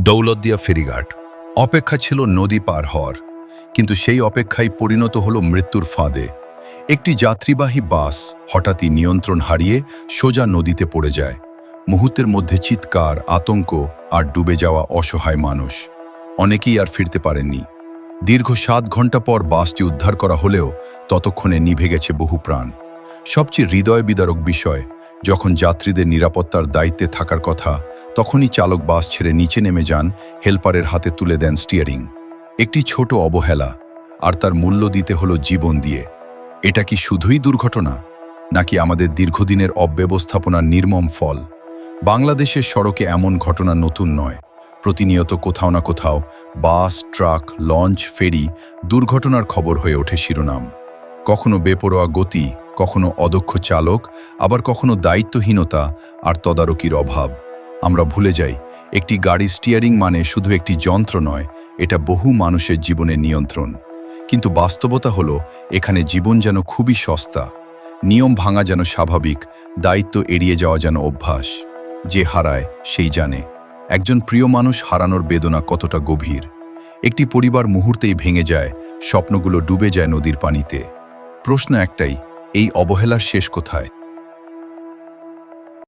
দৌলতদিয়া ফেরিঘাট। অপেক্ষা ছিল নদী পার হওয়ার, কিন্তু সেই অপেক্ষাই পরিণত হলো মৃত্যুর ফাঁদে। একটি যাত্রীবাহী বাস হঠাৎই নিয়ন্ত্রণ হারিয়ে সোজা নদীতে পড়ে যায়। মুহূর্তের মধ্যে চিৎকার, আতঙ্ক আর ডুবে যাওয়া অসহায় মানুষ। অনেকেই আর ফিরতে পারেননি। দীর্ঘ 7 ঘন্টা পর বাসটি উদ্ধার করা হলেও ততক্ষণে নিভে গেছে বহু প্রাণ। সবচেয়ে হৃদয় বিদারক বিষয়, যখন যাত্রীদের নিরাপত্তার দায়িত্বে থাকার কথা, তখনই চালক বাস ছেড়ে নিচে নেমে যান, হেলপারের হাতে তুলে দেন স্টিয়ারিং। একটি ছোট অবহেলা, আর তার মূল্য দিতে হলো জীবন দিয়ে। এটা কি শুধুই দুর্ঘটনা, নাকি আমাদের দীর্ঘদিনের অব্যবস্থাপনার নির্মম ফল? বাংলাদেশের সড়কে এমন ঘটনা নতুন নয়। প্রতিনিয়ত কোথাও না কোথাও বাস, ট্রাক, লঞ্চ, ফেরি দুর্ঘটনার খবর হয়ে ওঠে শিরোনাম। কখনো বেপরোয়া গতি, কখনো অদক্ষ চালক, আবার কখনো দায়িত্বহীনতা আর তদারকির অভাব। আমরা ভুলে যাই, একটি গাড়ির স্টিয়ারিং মানে শুধু একটি যন্ত্র নয়, এটা বহু মানুষের জীবনের নিয়ন্ত্রণ। কিন্তু বাস্তবতা হলো, এখানে জীবন যেন খুবই সস্তা। নিয়ম ভাঙা যেন স্বাভাবিক, দায়িত্ব এড়িয়ে যাওয়া যেন অভ্যাস। যে হারায় সেই জানে একজন প্রিয় মানুষ হারানোর বেদনা কতটা গভীর। একটি পরিবার মুহূর্তেই ভেঙে যায়, স্বপ্নগুলো ডুবে যায় নদীর পানিতে। প্রশ্ন একটাই, এই অবহেলার শেষ কোথায়?